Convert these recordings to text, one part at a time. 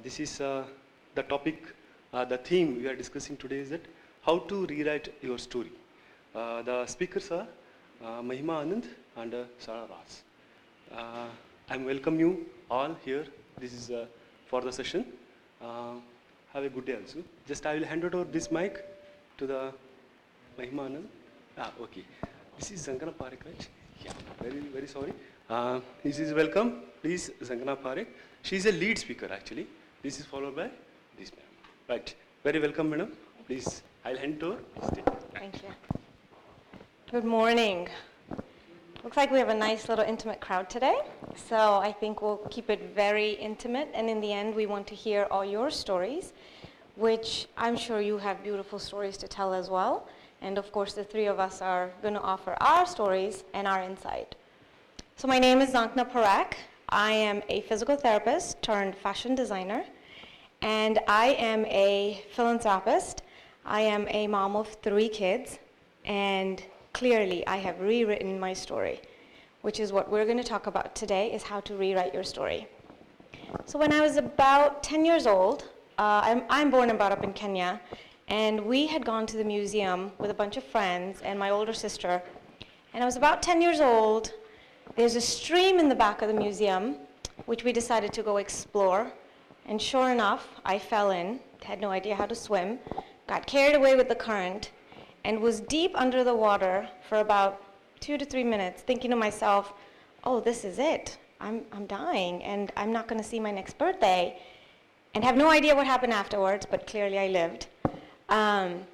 This is the topic, the theme we are discussing today is that how to rewrite your story. The speakers are Mahima Anand and Sarah Ras. I welcome you all here. This is for the session. Have a good day also. Just I will hand over this mic to the Mahima Anand. Okay. This is Zankana Parekh, right? Yeah, very sorry. This is welcome. Please, Zankana Parekh. She is a lead speaker actually. This is followed by this ma'am. Right. Very welcome, madam. Please, I'll hand over. Thank you. Good morning. Looks like we have a nice little intimate crowd today. So I think we'll keep it very intimate. And in the end, we want to hear all your stories, which I'm sure you have beautiful stories to tell as well. And of course, the three of us are going to offer our stories and our insight. So my name is Zankana Parekh. I am a physical therapist turned fashion designer. And I am a philanthropist. I am a mom of 3 kids. And clearly, I have rewritten my story, which is what we're going to talk about today, is how to rewrite your story. So when I was about 10 years old, I'm born and brought up in Kenya. And we had gone to the museum with a bunch of friends and my older sister. And I was about 10 years old. There's a stream in the back of the museum, which we decided to go explore. And sure enough, I fell in, had no idea how to swim, got carried away with the current, and was deep under the water for about 2 to 3 minutes, thinking to myself, oh, this is it. I'm dying, and I'm not going to see my next birthday. And have no idea what happened afterwards, but clearly I lived. And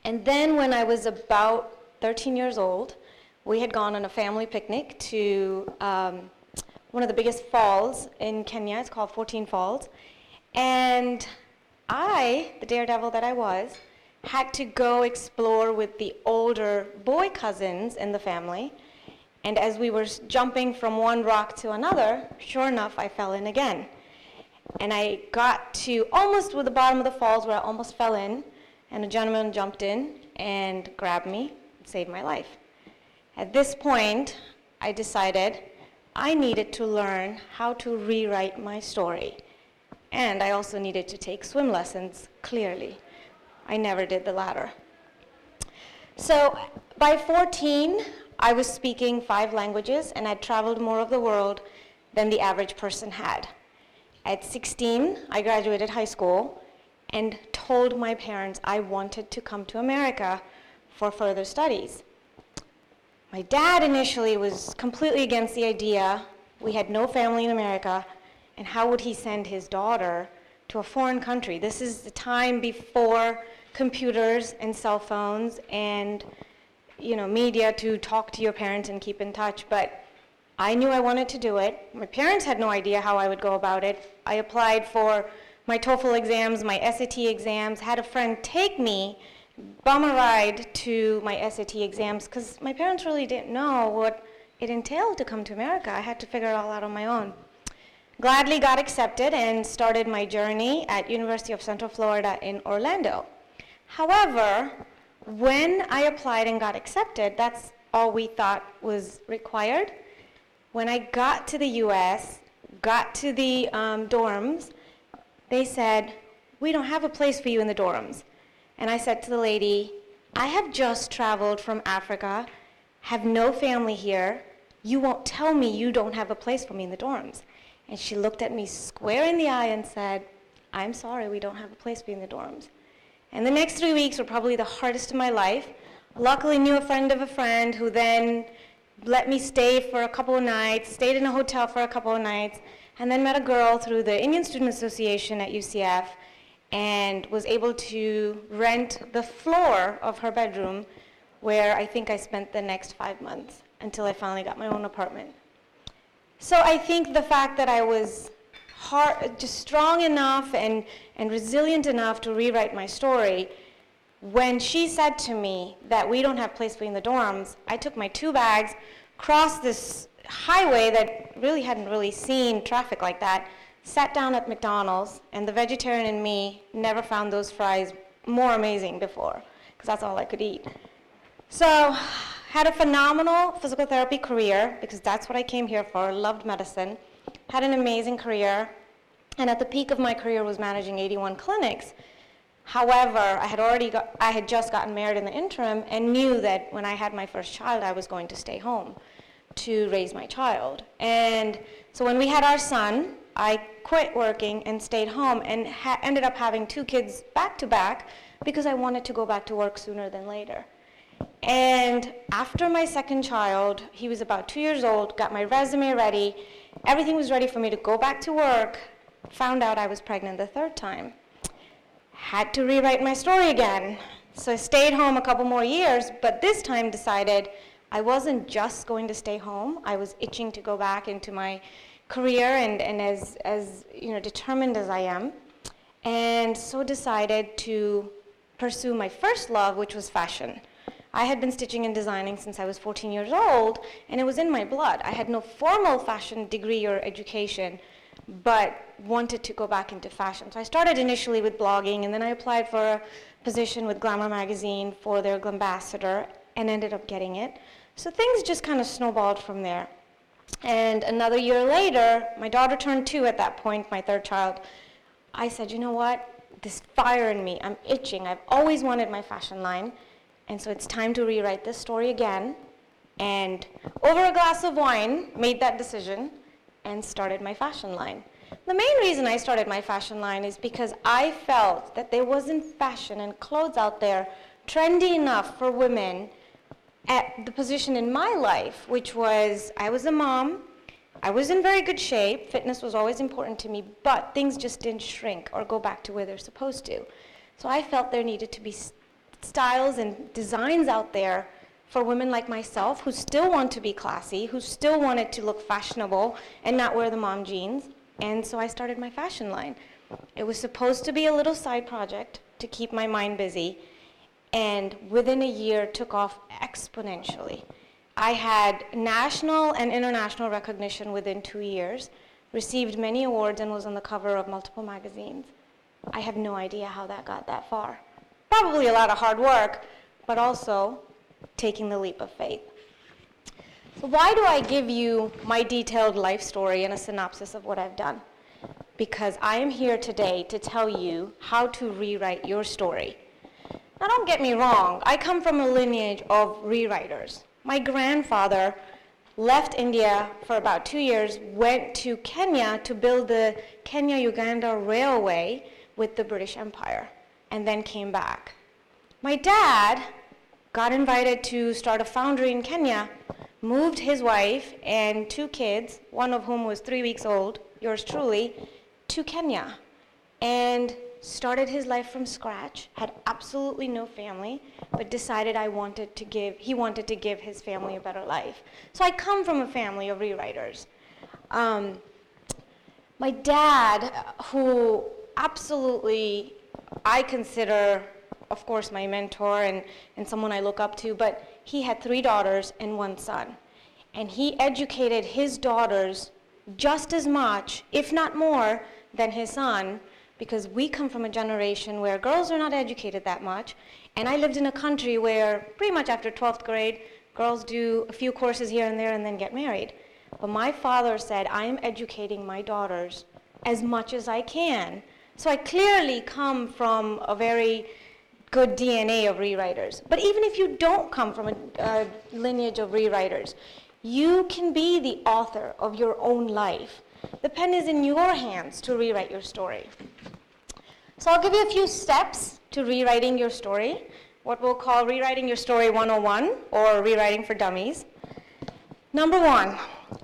then when I was about 13 years old, we had gone on a family picnic to one of the biggest falls in Kenya. It's called 14 Falls. And I, the daredevil that I was, had to go explore with the older boy cousins in the family. And as we were jumping from one rock to another, sure enough, I fell in again. And I got to almost with the bottom of the falls where I almost fell in. And a gentleman jumped in and grabbed me and saved my life. At this point, I decided I needed to learn how to rewrite my story. And I also needed to take swim lessons, clearly. I never did the latter. So by 14, I was speaking 5 languages and had traveled more of the world than the average person had. At 16, I graduated high school and told my parents I wanted to come to America for further studies. My dad initially was completely against the idea. We had no family in America, and how would he send his daughter to a foreign country? This is the time before computers and cell phones and media to talk to your parents and keep in touch, but I knew I wanted to do it. My parents had no idea how I would go about it. I applied for my TOEFL exams, my SAT exams, had a friend take me, bum a ride to my SAT exams, because my parents really didn't know what it entailed to come to America. I had to figure it all out on my own. Gladly got accepted and started my journey at University of Central Florida in Orlando. However, when I applied and got accepted, that's all we thought was required. When I got to the US, got to the dorms, they said, we don't have a place for you in the dorms. And I said to the lady, I have just traveled from Africa, have no family here. You won't tell me you don't have a place for me in the dorms. And she looked at me square in the eye and said, I'm sorry, we don't have a place for you in the dorms. And the next 3 weeks were probably the hardest of my life. Luckily knew a friend of a friend who then let me stay for a couple of nights, stayed in a hotel for a couple of nights, and then met a girl through the Indian Student Association at UCF and was able to rent the floor of her bedroom, where I think I spent the next 5 months until I finally got my own apartment. So I think the fact that I was just strong enough and resilient enough to rewrite my story, when she said to me that we don't have place for you in the dorms, I took my 2 bags, crossed this highway that really hadn't really seen traffic like that, sat down at McDonald's, and the vegetarian in me never found those fries more amazing before, because that's all I could eat. So, had a phenomenal physical therapy career, because that's what I came here for, loved medicine, had an amazing career, and at the peak of my career was managing 81 clinics. However, I had just gotten married in the interim and knew that when I had my first child, I was going to stay home to raise my child. And so when we had our son, I quit working and stayed home and ended up having 2 kids back to back because I wanted to go back to work sooner than later. And after my second child, he was about 2 years old, got my resume ready, everything was ready for me to go back to work, found out I was pregnant the 3rd time. Had to rewrite my story again. So I stayed home a couple more years, but this time decided I wasn't just going to stay home. I was itching to go back into my career and as determined as I am. And so decided to pursue my first love, which was fashion. I had been stitching and designing since I was 14 years old, and it was in my blood. I had no formal fashion degree or education, but wanted to go back into fashion. So I started initially with blogging, and then I applied for a position with Glamour magazine for their Glambassador, and ended up getting it. So things just kind of snowballed from there. And another year later, my daughter turned 2 at that point, my 3rd child. I said, you know what? This fire in me, I'm itching. I've always wanted my fashion line, and so it's time to rewrite this story again. And over a glass of wine, made that decision and started my fashion line. The main reason I started my fashion line is because I felt that there wasn't fashion and clothes out there trendy enough for women at the position in my life, which was I was a mom, I was in very good shape, fitness was always important to me, but things just didn't shrink or go back to where they're supposed to. So I felt there needed to be styles and designs out there for women like myself who still want to be classy, who still wanted to look fashionable and not wear the mom jeans. And so I started my fashion line. It was supposed to be a little side project to keep my mind busy, and within a year took off exponentially. I had national and international recognition within 2 years, received many awards, and was on the cover of multiple magazines. I have no idea how that got that far. Probably a lot of hard work, but also taking the leap of faith. So why do I give you my detailed life story and a synopsis of what I've done? Because I am here today to tell you how to rewrite your story. Now don't get me wrong, I come from a lineage of rewriters. My grandfather left India for about 2 years, went to Kenya to build the Kenya-Uganda Railway with the British Empire, and then came back. My dad got invited to start a foundry in Kenya, moved his wife and 2 kids, one of whom was 3 weeks old, yours truly, to Kenya, and started his life from scratch, had absolutely no family, but decided he wanted to give his family a better life. So I come from a family of rewriters. My dad, who absolutely I consider, of course, my mentor and someone I look up to, but he had 3 daughters and 1 son. And he educated his daughters just as much, if not more, than his son, because we come from a generation where girls are not educated that much. And I lived in a country where pretty much after 12th grade, girls do a few courses here and there and then get married. But my father said, I am educating my daughters as much as I can. So I clearly come from a very good DNA of rewriters. But even if you don't come from a lineage of rewriters, you can be the author of your own life. The pen is in your hands to rewrite your story. So I'll give you a few steps to rewriting your story, what we'll call Rewriting Your Story 101, or Rewriting for Dummies. Number 1,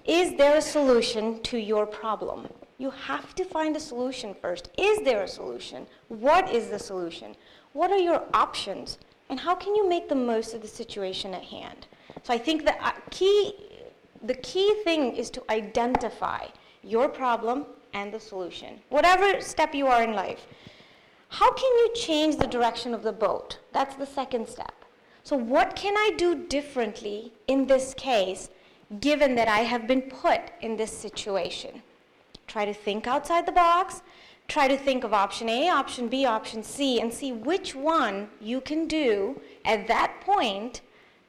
is there a solution to your problem? You have to find a solution first. Is there a solution? What is the solution? What are your options? And how can you make the most of the situation at hand? So I think the key thing is to identify your problem and the solution, whatever step you are in life. How can you change the direction of the boat? That's the second step. So what can I do differently in this case, given that I have been put in this situation? Try to think outside the box. Try to think of option A, option B, option C, and see which one you can do at that point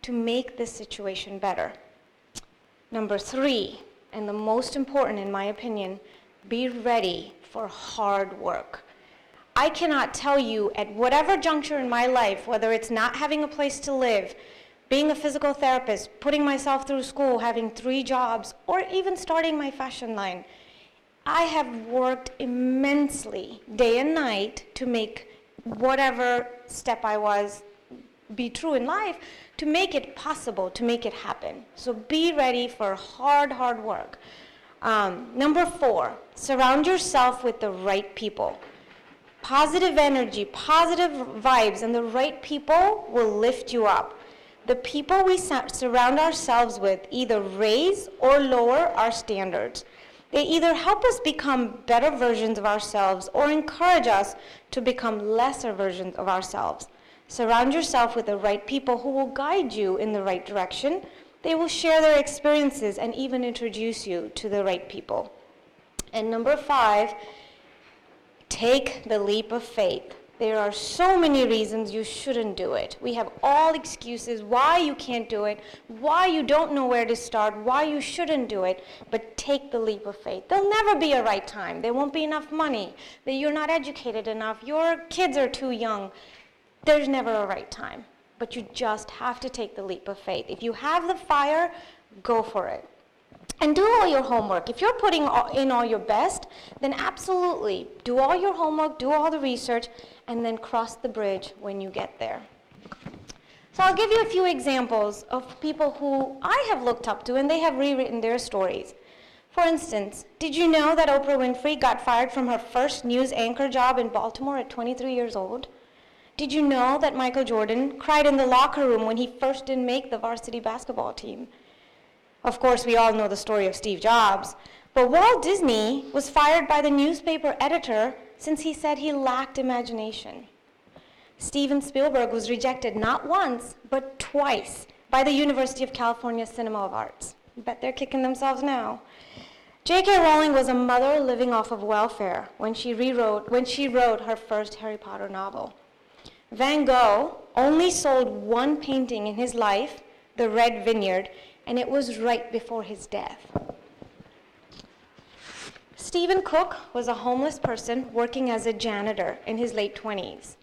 to make this situation better. Number 3, and the most important in my opinion, be ready for hard work. I cannot tell you at whatever juncture in my life, whether it's not having a place to live, being a physical therapist, putting myself through school, having 3 jobs, or even starting my fashion line, I have worked immensely day and night to make whatever step I was be true in life, to make it possible, to make it happen. So be ready for hard, hard work. Number 4, surround yourself with the right people. Positive energy, positive vibes, and the right people will lift you up. The people we surround ourselves with either raise or lower our standards. They either help us become better versions of ourselves or encourage us to become lesser versions of ourselves. Surround yourself with the right people who will guide you in the right direction. They will share their experiences and even introduce you to the right people. And number 5, take the leap of faith. There are so many reasons you shouldn't do it. We have all excuses why you can't do it, why you don't know where to start, why you shouldn't do it, but take the leap of faith. There'll never be a right time. There won't be enough money. That you're not educated enough. Your kids are too young. There's never a right time, but you just have to take the leap of faith. If you have the fire, go for it. And do all your homework. If you're putting in all your best, then absolutely do all your homework, do all the research, and then cross the bridge when you get there. So I'll give you a few examples of people who I have looked up to, and they have rewritten their stories. For instance, did you know that Oprah Winfrey got fired from her first news anchor job in Baltimore at 23 years old? Did you know that Michael Jordan cried in the locker room when he first didn't make the varsity basketball team? Of course, we all know the story of Steve Jobs, but Walt Disney was fired by the newspaper editor since he said he lacked imagination. Steven Spielberg was rejected not once, but twice by the University of California Cinema of Arts. I bet they're kicking themselves now. J.K. Rowling was a mother living off of welfare when she wrote her first Harry Potter novel. Van Gogh only sold 1 painting in his life, The Red Vineyard, and it was right before his death. Stephen Cook was a homeless person working as a janitor in his late 20s.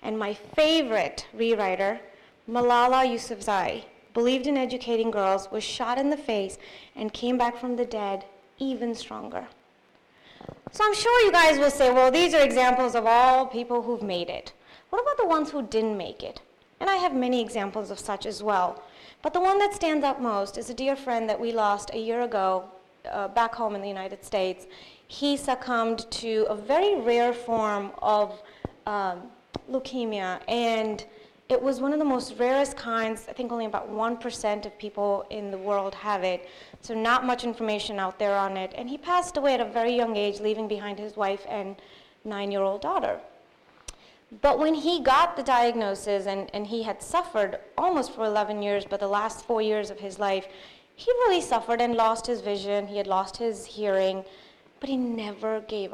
And my favorite rewriter, Malala Yousafzai, believed in educating girls, was shot in the face, and came back from the dead even stronger. So I'm sure you guys will say, well, these are examples of all people who've made it. What about the ones who didn't make it? And I have many examples of such as well. But the one that stands out most is a dear friend that we lost a year ago back home in the United States. He succumbed to a very rare form of leukemia, and it was one of the most rarest kinds. I think only about 1% of people in the world have it, so not much information out there on it. And he passed away at a very young age, leaving behind his wife and 9-year-old daughter. But when he got the diagnosis, and he had suffered almost for 11 years, but the last 4 years of his life, he really suffered and lost his vision. He had lost his hearing, but he never gave